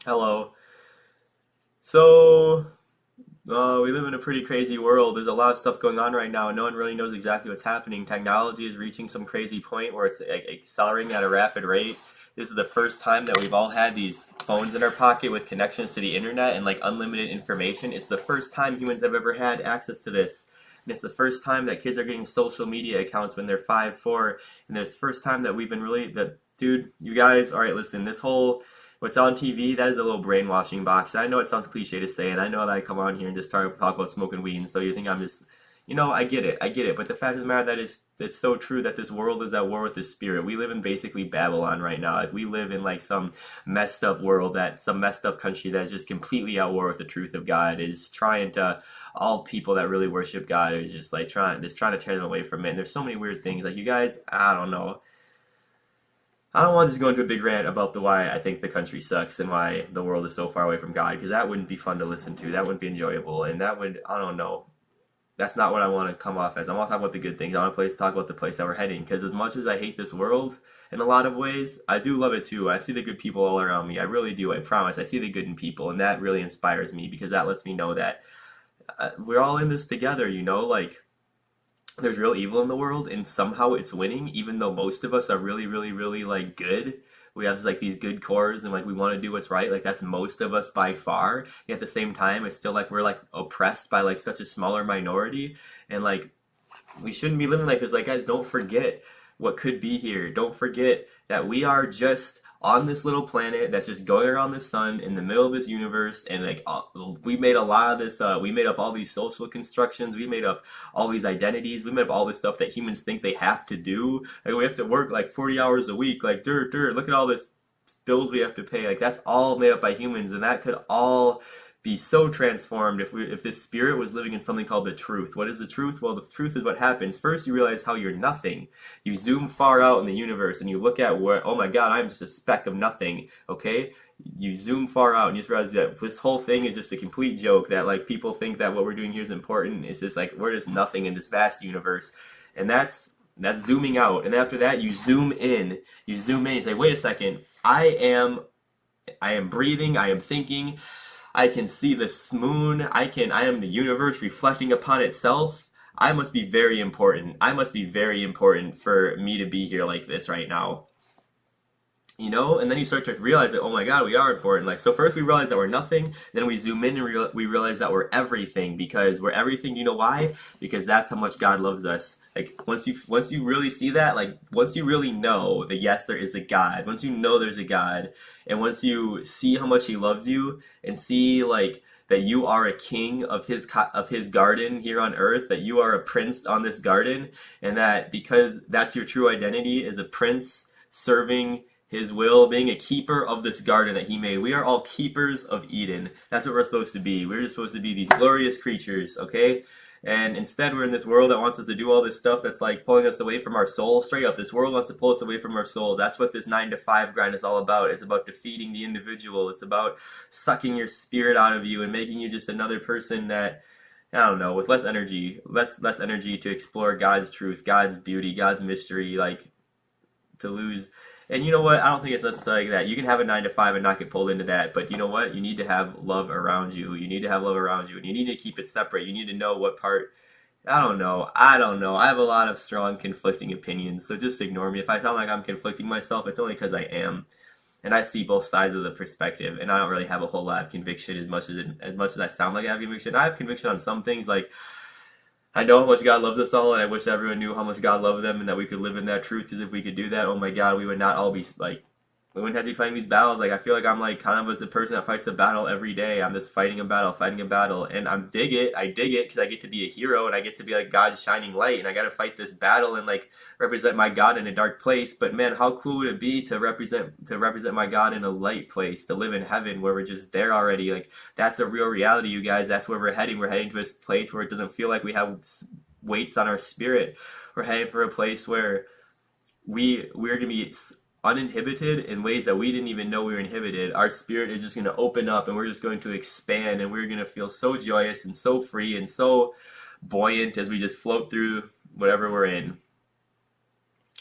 Hello. So, we live in a pretty crazy world. There's a lot of stuff going on right now. No one really knows exactly what's happening. Technology is reaching some crazy point where it's like accelerating at a rapid rate. This is the first time that we've all had these phones in our pocket with connections to the internet and like unlimited information. It's the first time humans have ever had access to this. And it's the first time that kids are getting social media accounts when they're 5, 4. And it's the first time that we've been really, dude, you guys, all right, listen, this whole what's on TV, that is a little brainwashing box. I know it sounds cliche to say, and I know that I come on here and just talk about smoking weed, and so you think I'm just, I get it. But the fact of the matter that is, it's so true that this world is at war with the spirit. We live in basically Babylon right now. Like we live in like some messed up world, that some messed up country that's just completely at war with the truth of God. Is trying to all people that really worship God are just like trying to tear them away from it. And there's so many weird things. Like you guys, I don't know. I don't want to just go into a big rant about the why I think the country sucks and why the world is so far away from God, because that wouldn't be fun to listen to. That wouldn't be enjoyable, and that would, I don't know. That's not what I want to come off as. I want to talk about the good things. I want to talk about the place that we're heading, because as much as I hate this world in a lot of ways, I do love it too. I see the good people all around me. I really do. I promise. I see the good in people, and that really inspires me because that lets me know that we're all in this together. Like there's real evil in the world and somehow it's winning even though most of us are really really really like good. We have like these good cores and like we want to do what's right, like that's most of us by far, and at the same time it's still like we're like oppressed by like such a smaller minority. And like we shouldn't be living like this. Like guys, don't forget what could be here. Don't forget that we are just on this little planet that's just going around the sun in the middle of this universe, and like we made a lot of this, we made up all these social constructions, we made up all these identities, we made up all this stuff that humans think they have to do. Like we have to work like 40 hours a week, like dirt, look at all this bills we have to pay. Like that's all made up by humans, and that could all be so transformed if this spirit was living in something called the truth. What is the truth? Well, the truth is what happens. First, you realize how you're nothing. You zoom far out in the universe and you look at where, oh my God, I'm just a speck of nothing. Okay? You zoom far out and you just realize that this whole thing is just a complete joke. That like people think that what we're doing here is important. It's just like we're just nothing in this vast universe, and that's zooming out. And after that, you zoom in. You zoom in. You say, wait a second. I am breathing. I am thinking. I can see the moon. I am the universe reflecting upon itself. I must be very important. I must be very important for me to be here like this right now. And then you start to realize that, oh my God, we are important. Like, so first we realize that we're nothing, then we zoom in and we realize that we're everything, because we're everything. You know why? Because that's how much God loves us. Like, once you really see that, like, once you really know that yes, there is a God, once you know there's a God, and once you see how much He loves you, and see, like, that you are a king of his garden here on earth, that you are a prince on this garden, and that because that's your true identity, is a prince serving His will, being a keeper of this garden that He made. We are all keepers of Eden. That's what we're supposed to be. We're just supposed to be these glorious creatures, okay? And instead we're in this world that wants us to do all this stuff that's like pulling us away from our soul. Straight up, this world wants to pull us away from our soul. That's what this 9 to 5 grind is all about. It's about defeating the individual. It's about sucking your spirit out of you and making you just another person that, I don't know, with less energy to explore God's truth, God's beauty, God's mystery, like to lose. And you know what? I don't think it's necessarily that. You can have a 9 to 5 and not get pulled into that. But you know what? You need to have love around you. You need to have love around you. And you need to keep it separate. You need to know what part. I don't know. I have a lot of strong conflicting opinions. So just ignore me. If I sound like I'm conflicting myself, it's only because I am. And I see both sides of the perspective. And I don't really have a whole lot of conviction as much as I sound like I have conviction. I have conviction on some things, like I know how much God loves us all, and I wish everyone knew how much God loved them and that we could live in that truth, because if we could do that, oh my God, we would not all be like, we wouldn't have to be fighting these battles. Like, I feel like I'm like kind of as a person that fights a battle every day. I'm just fighting a battle, and I dig it because I get to be a hero and I get to be like God's shining light, and I got to fight this battle and like represent my God in a dark place. But man, how cool would it be to represent my God in a light place, to live in heaven where we're just there already? Like, that's a real reality, you guys. That's where we're heading. We're heading to this place where it doesn't feel like we have weights on our spirit. We're heading for a place where we're gonna be uninhibited in ways that we didn't even know we were inhibited. Our spirit is just going to open up and we're just going to expand, and we're going to feel so joyous and so free and so buoyant as we just float through whatever we're in.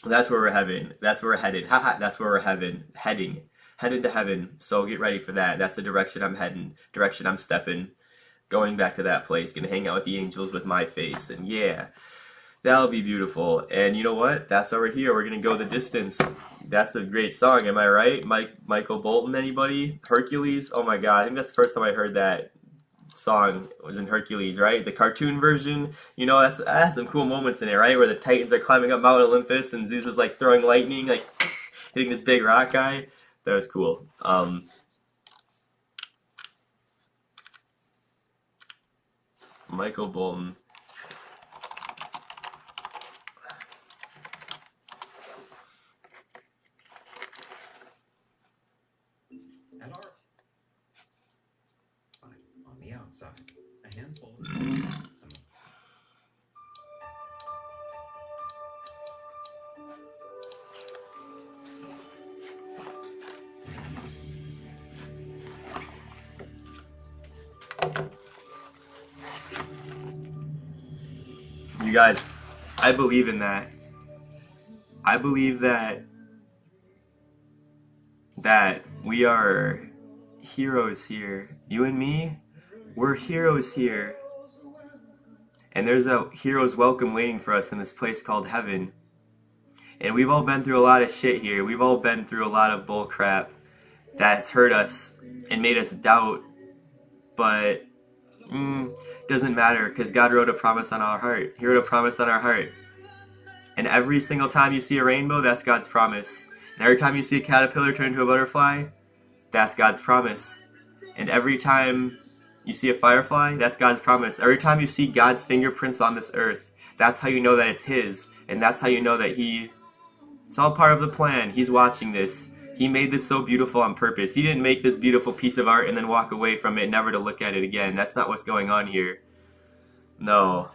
That's where we're heading. That's where we're headed. Haha, that's where we're heading. headed to heaven. So get ready for that. That's the direction I'm heading, direction I'm stepping. Going back to that place, gonna hang out with the angels with my face, and yeah, that'll be beautiful. And you know what? That's why we're here. We're gonna go the distance. That's a great song, am I right? Michael Bolton, anybody? Hercules? Oh my god, I think that's the first time I heard that song was in Hercules, right? The cartoon version, you know, that has some cool moments in it, right? Where the Titans are climbing up Mount Olympus and Zeus is like throwing lightning, like hitting this big rock guy. That was cool. Michael Bolton. At our on the outside, a handful of some You guys, I believe in that. I believe that we are heroes here. You and me, we're heroes here. And there's a hero's welcome waiting for us in this place called heaven. And we've all been through a lot of shit here. We've all been through a lot of bull crap that has hurt us and made us doubt. But doesn't matter, because God wrote a promise on our heart. He wrote a promise on our heart. And every single time you see a rainbow, that's God's promise. And every time you see a caterpillar turn into a butterfly, that's God's promise. And every time you see a firefly, that's God's promise. Every time you see God's fingerprints on this earth, that's how you know that it's His. And that's how you know that it's all part of the plan. He's watching this. He made this so beautiful on purpose. He didn't make this beautiful piece of art and then walk away from it, never to look at it again. That's not what's going on here. No,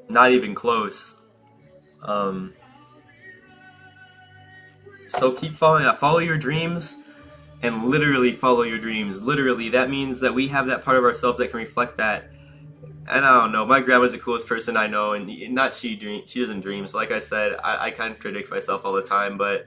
not even close. So keep following. Follow your dreams, and literally follow your dreams. Literally, that means that we have that part of ourselves that can reflect that. And I don't know. My grandma's the coolest person I know, and not she doesn't dream. So like I said, I contradict myself all the time, but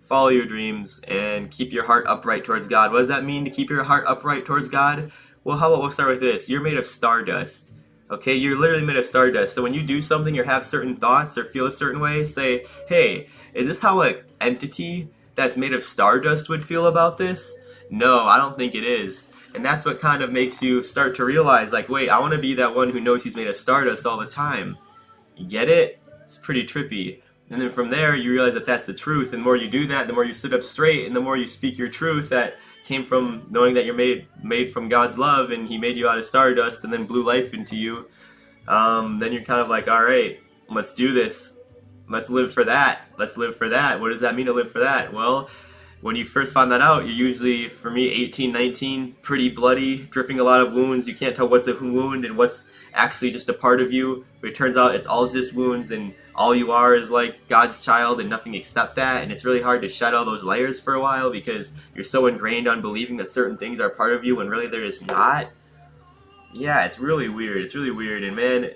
follow your dreams and keep your heart upright towards God. What does that mean to keep your heart upright towards God? Well, how about we'll start with this. You're made of stardust. Okay, you're literally made of stardust. So when you do something or have certain thoughts or feel a certain way, say, hey, is this how an entity that's made of stardust would feel about this? No, I don't think it is. And that's what kind of makes you start to realize, like, wait, I want to be that one who knows he's made of stardust all the time. You get it? It's pretty trippy. And then from there, you realize that that's the truth. And the more you do that, the more you sit up straight, and the more you speak your truth that came from knowing that you're made from God's love, and He made you out of stardust and then blew life into you. Then you're kind of like, all right, let's do this. Let's live for that. Let's live for that. What does that mean to live for that? Well, when you first find that out, you're usually, for me, 18, 19, pretty bloody, dripping a lot of wounds. You can't tell what's a wound and what's actually just a part of you. But it turns out it's all just wounds, and all you are is like God's child and nothing except that. And it's really hard to shed all those layers for a while because you're so ingrained on believing that certain things are part of you when really they're just not. Yeah, it's really weird. It's really weird. And man,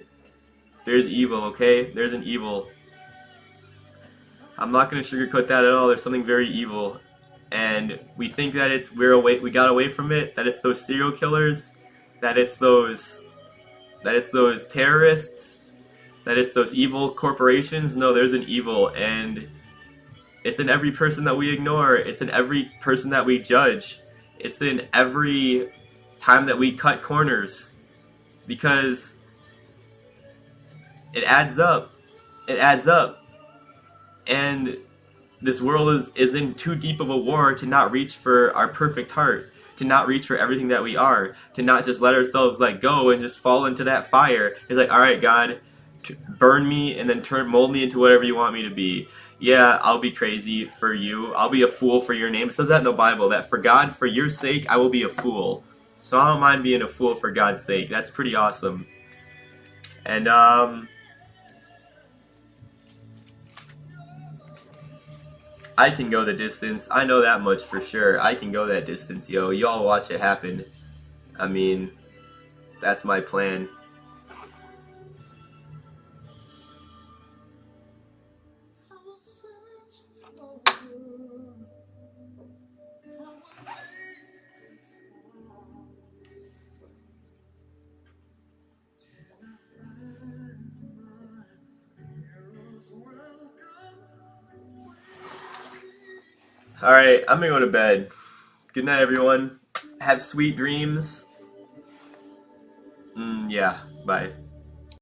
there's evil, okay? There's an evil. I'm not going to sugarcoat that at all. There's something very evil. And we think that we got away from it, that it's those serial killers, that it's those terrorists, that it's those evil corporations. No, there's an evil, and it's in every person that we ignore. It's in every person that we judge. It's in every time that we cut corners, because it adds up. It adds up. And this world is in too deep of a war to not reach for our perfect heart, to not reach for everything that we are, to not just let ourselves like go and just fall into that fire. It's like, all right, God, burn me and then mold me into whatever you want me to be. Yeah, I'll be crazy for you. I'll be a fool for your name. It says that in the Bible, that for God, for your sake, I will be a fool. So I don't mind being a fool for God's sake. That's pretty awesome. And I can go the distance. I know that much for sure. I can go that distance, yo. Y'all watch it happen. I mean, that's my plan. All right, I'm gonna go to bed. Good night, everyone. Have sweet dreams. Yeah, bye.